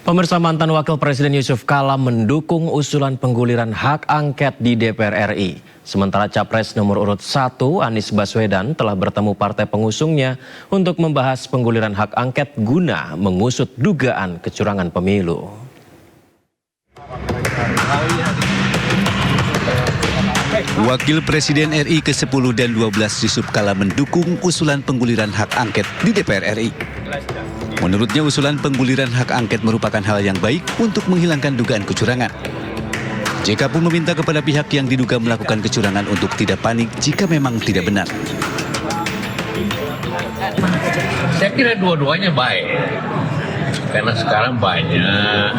Pemirsa, mantan Wakil Presiden Yusuf Kala mendukung usulan pengguliran hak angket di DPR RI. Sementara Capres nomor urut 1 Anies Baswedan telah bertemu partai pengusungnya untuk membahas pengguliran hak angket guna mengusut dugaan kecurangan pemilu. Wakil Presiden RI ke-10 dan 12 Yusuf Kala mendukung usulan pengguliran hak angket di DPR RI. Menurutnya usulan pengguliran hak angket merupakan hal yang baik untuk menghilangkan dugaan kecurangan. JK pun meminta kepada pihak yang diduga melakukan kecurangan untuk tidak panik jika memang tidak benar. Saya kira dua-duanya baik, karena sekarang banyak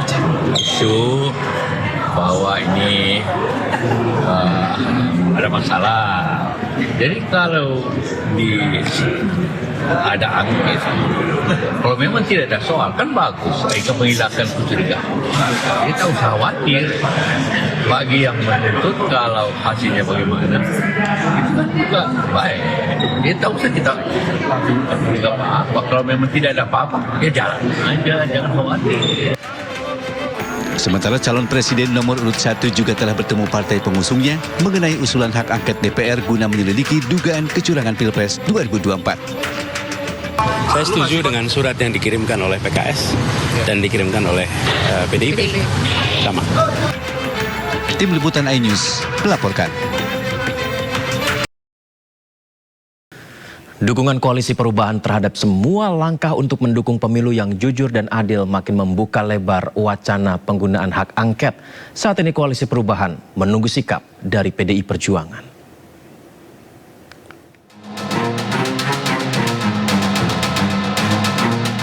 isu bahwa ini ada masalah. Jadi kalau ada angket, kalau memang tidak ada soal kan bagus, akan menghilangkan kecurigaan. Kita tak usah khawatir. Bagi yang menuntut kalau hasilnya bagaimana, itu kan juga baik. Jadi tak usah kita juga apa-apa. Kalau memang tidak ada apa-apa, ya jalan aja, jangan khawatir. Sementara calon presiden nomor urut 1 juga telah bertemu partai pengusungnya mengenai usulan hak angket DPR guna menyelidiki dugaan kecurangan Pilpres 2024. Saya setuju dengan surat yang dikirimkan oleh PKS dan dikirimkan oleh PDIP. Sama. Tim Liputan iNews melaporkan. Dukungan Koalisi Perubahan terhadap semua langkah untuk mendukung pemilu yang jujur dan adil makin membuka lebar wacana penggunaan hak angket. Saat ini Koalisi Perubahan menunggu sikap dari PDI Perjuangan.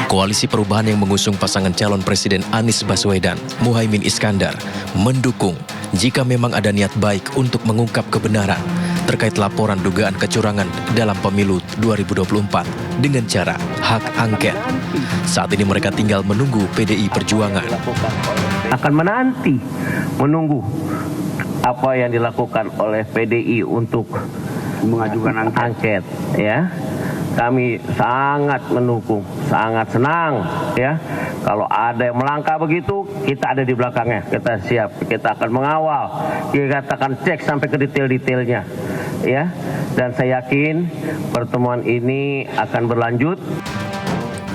Koalisi Perubahan yang mengusung pasangan calon Presiden Anies Baswedan, Muhaimin Iskandar, mendukung jika memang ada niat baik untuk mengungkap kebenaran terkait laporan dugaan kecurangan dalam pemilu 2024 dengan cara hak angket. Saat ini mereka tinggal menunggu PDI Perjuangan. Akan menunggu apa yang dilakukan oleh PDI untuk mengajukan angket, ya. Kami sangat mendukung, sangat senang, ya. Kalau ada yang melangkah begitu, kita ada di belakangnya, kita siap, kita akan mengawal, kita akan cek sampai ke detail-detailnya, ya. Dan saya yakin pertemuan ini akan berlanjut.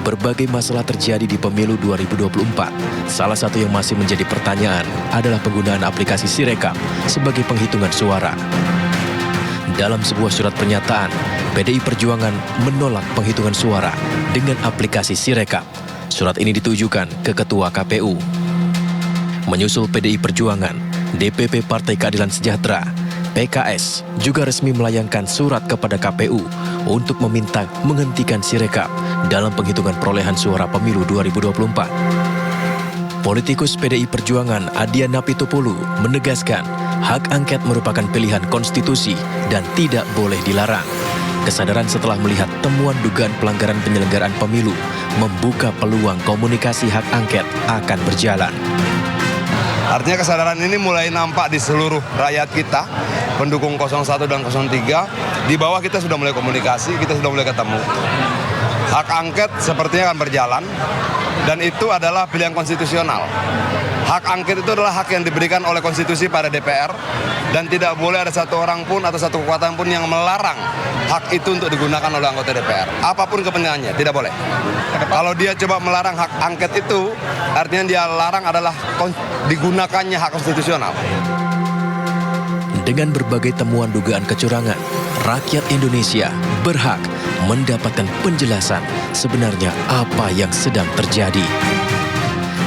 Berbagai masalah terjadi di pemilu 2024. Salah satu yang masih menjadi pertanyaan adalah penggunaan aplikasi Sirekap sebagai penghitungan suara. Dalam sebuah surat pernyataan, PDI Perjuangan menolak penghitungan suara dengan aplikasi Sirekap. Surat ini ditujukan ke Ketua KPU. Menyusul PDI Perjuangan, DPP Partai Keadilan Sejahtera, PKS juga resmi melayangkan surat kepada KPU untuk meminta menghentikan Sirekap dalam penghitungan perolehan suara pemilu 2024. Politikus PDI Perjuangan Adiana Pitupulu menegaskan hak angket merupakan pilihan konstitusi dan tidak boleh dilarang. Kesadaran setelah melihat temuan dugaan pelanggaran penyelenggaraan pemilu membuka peluang komunikasi hak angket akan berjalan. Artinya kesadaran ini mulai nampak di seluruh rakyat kita, pendukung 01 dan 03, di bawah kita sudah mulai komunikasi, kita sudah mulai ketemu. Hak angket sepertinya akan berjalan, dan itu adalah pilihan konstitusional. Hak angket itu adalah hak yang diberikan oleh konstitusi pada DPR, dan tidak boleh ada satu orang pun atau satu kekuatan pun yang melarang hak itu untuk digunakan oleh anggota DPR. Apapun kepentingannya, tidak boleh. Kalau dia coba melarang hak angket itu, artinya dia larang adalah digunakannya hak konstitusional. Dengan berbagai temuan dugaan kecurangan, rakyat Indonesia berhak mendapatkan penjelasan sebenarnya apa yang sedang terjadi.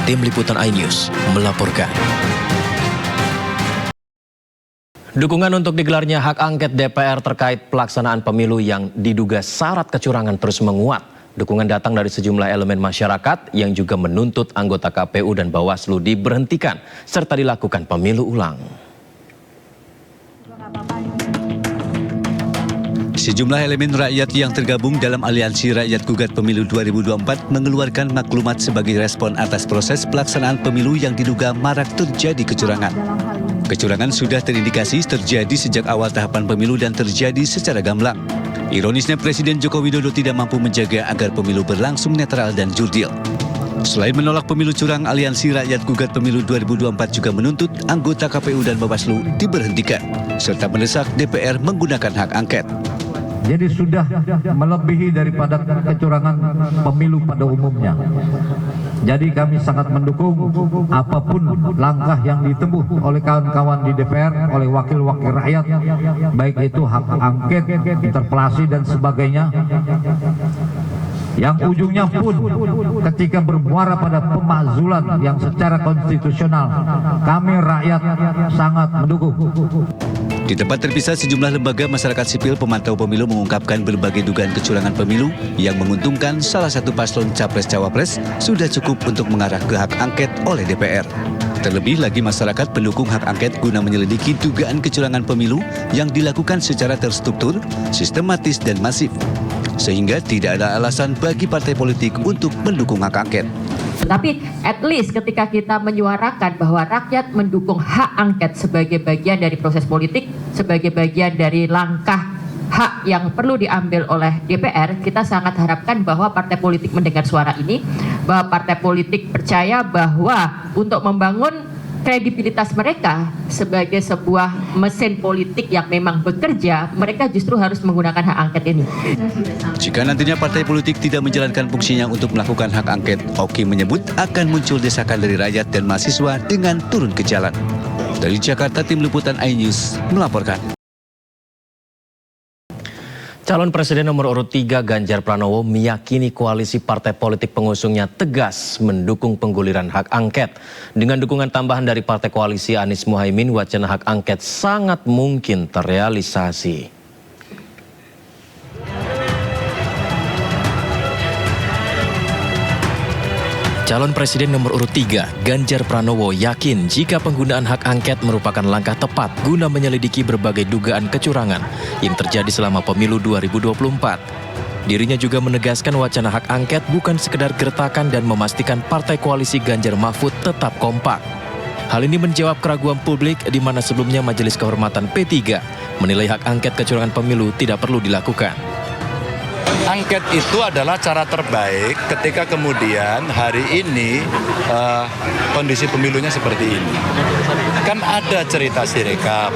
Tim Liputan iNews melaporkan. Dukungan untuk digelarnya hak angket DPR terkait pelaksanaan pemilu yang diduga syarat kecurangan terus menguat. Dukungan datang dari sejumlah elemen masyarakat yang juga menuntut anggota KPU dan Bawaslu diberhentikan serta dilakukan pemilu ulang. Sejumlah elemen rakyat yang tergabung dalam Aliansi Rakyat Gugat Pemilu 2024 mengeluarkan maklumat sebagai respon atas proses pelaksanaan pemilu yang diduga marak terjadi kecurangan. Kecurangan sudah terindikasi terjadi sejak awal tahapan pemilu dan terjadi secara gamblang. Ironisnya Presiden Joko Widodo tidak mampu menjaga agar pemilu berlangsung netral dan jurdil. Selain menolak pemilu curang, Aliansi Rakyat Gugat Pemilu 2024 juga menuntut anggota KPU dan Bawaslu diberhentikan, serta mendesak DPR menggunakan hak angket. Jadi sudah melebihi daripada kecurangan pemilu pada umumnya. Jadi kami sangat mendukung apapun langkah yang ditempuh oleh kawan-kawan di DPR, oleh wakil-wakil rakyat, baik itu hak angket, interpelasi dan sebagainya. Yang ujungnya pun ketika bermuara pada pemakzulan yang secara konstitusional, kami rakyat sangat mendukung. Di tempat terpisah, sejumlah lembaga masyarakat sipil pemantau pemilu mengungkapkan berbagai dugaan kecurangan pemilu yang menguntungkan salah satu paslon capres-cawapres sudah cukup untuk mengarah ke hak angket oleh DPR. Terlebih lagi masyarakat pendukung hak angket guna menyelidiki dugaan kecurangan pemilu yang dilakukan secara terstruktur, sistematis dan masif. Sehingga tidak ada alasan bagi partai politik untuk mendukung hak angket. Tapi at least ketika kita menyuarakan bahwa rakyat mendukung hak angket sebagai bagian dari proses politik, sebagai bagian dari langkah hak yang perlu diambil oleh DPR, kita sangat harapkan bahwa partai politik mendengar suara ini, bahwa partai politik percaya bahwa untuk membangun kredibilitas mereka sebagai sebuah mesin politik yang memang bekerja, mereka justru harus menggunakan hak angket ini. Jika nantinya partai politik tidak menjalankan fungsinya untuk melakukan hak angket, Oki menyebut akan muncul desakan dari rakyat dan mahasiswa dengan turun ke jalan. Dari Jakarta, Tim Liputan iNews melaporkan. Calon Presiden nomor urut 3 Ganjar Pranowo meyakini koalisi partai politik pengusungnya tegas mendukung pengguliran hak angket. Dengan dukungan tambahan dari partai koalisi Anies Muhaimin, wacana hak angket sangat mungkin terrealisasi. Calon Presiden nomor urut 3, Ganjar Pranowo yakin jika penggunaan hak angket merupakan langkah tepat guna menyelidiki berbagai dugaan kecurangan yang terjadi selama pemilu 2024. Dirinya juga menegaskan wacana hak angket bukan sekedar gertakan dan memastikan partai koalisi Ganjar Mahfud tetap kompak. Hal ini menjawab keraguan publik di mana sebelumnya Majelis Kehormatan P3 menilai hak angket kecurangan pemilu tidak perlu dilakukan. Angket itu adalah cara terbaik ketika kemudian hari ini kondisi pemilunya seperti ini. Kan ada cerita Sirekap,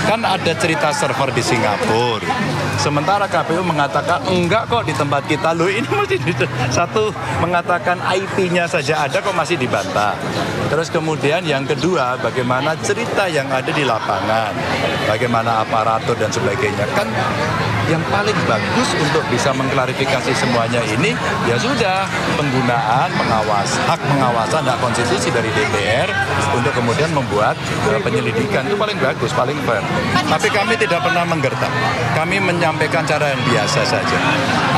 kan ada cerita server di Singapura. Sementara KPU mengatakan enggak kok di tempat kita, loh ini masih satu mengatakan IP-nya saja ada kok masih dibantah. Terus kemudian yang kedua, bagaimana cerita yang ada di lapangan, bagaimana aparatur dan sebagainya. Kan yang paling bagus untuk bisa mengklarifikasi semuanya ini, ya sudah penggunaan hak pengawasan, hak konstitusi dari DPR untuk kemudian membuat penyelidikan itu paling bagus, paling fair. Tapi kami tidak pernah menggertak, kami menyampaikan cara yang biasa saja.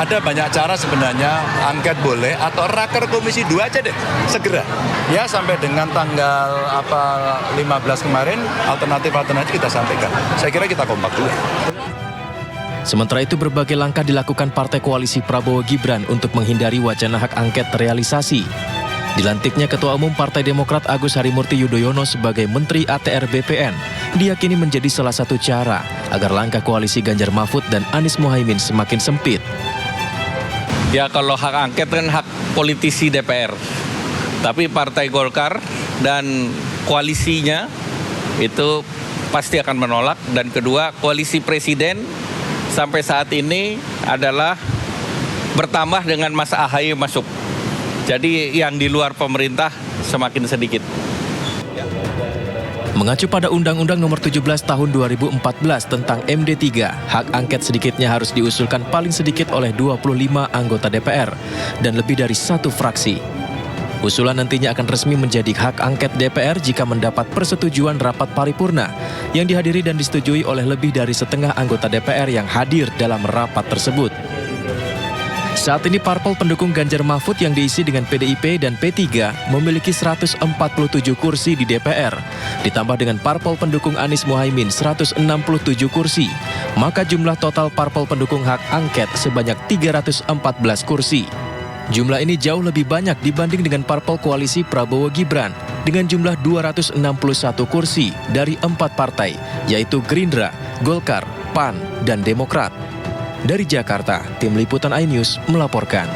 Ada banyak cara sebenarnya, angket boleh atau raker komisi 2 aja deh, segera. Ya sampai dengan tanggal 15 kemarin, alternatif kita sampaikan. Saya kira kita kompak juga. Sementara itu berbagai langkah dilakukan Partai Koalisi Prabowo Gibran untuk menghindari wacana hak angket terrealisasi. Dilantiknya Ketua Umum Partai Demokrat Agus Harimurti Yudhoyono sebagai Menteri ATR BPN diyakini menjadi salah satu cara agar langkah koalisi Ganjar Mahfud dan Anies Muhaimin semakin sempit. Ya kalau hak angket kan hak politisi DPR. Tapi Partai Golkar dan koalisinya itu pasti akan menolak. Dan kedua, koalisi presiden sampai saat ini adalah bertambah dengan Mas AHY masuk. Jadi yang di luar pemerintah semakin sedikit. Mengacu pada Undang-Undang Nomor 17 Tahun 2014 tentang MD3, hak angket sedikitnya harus diusulkan paling sedikit oleh 25 anggota DPR dan lebih dari satu fraksi. Usulan nantinya akan resmi menjadi hak angket DPR jika mendapat persetujuan rapat paripurna yang dihadiri dan disetujui oleh lebih dari setengah anggota DPR yang hadir dalam rapat tersebut. Saat ini parpol pendukung Ganjar Mahfud yang diisi dengan PDIP dan P3 memiliki 147 kursi di DPR. Ditambah dengan parpol pendukung Anies Muhaimin 167 kursi. Maka jumlah total parpol pendukung hak angket sebanyak 314 kursi. Jumlah ini jauh lebih banyak dibanding dengan parpol koalisi Prabowo Gibran dengan jumlah 261 kursi dari 4 partai, yaitu Gerindra, Golkar, PAN, dan Demokrat. Dari Jakarta, Tim Liputan iNews melaporkan.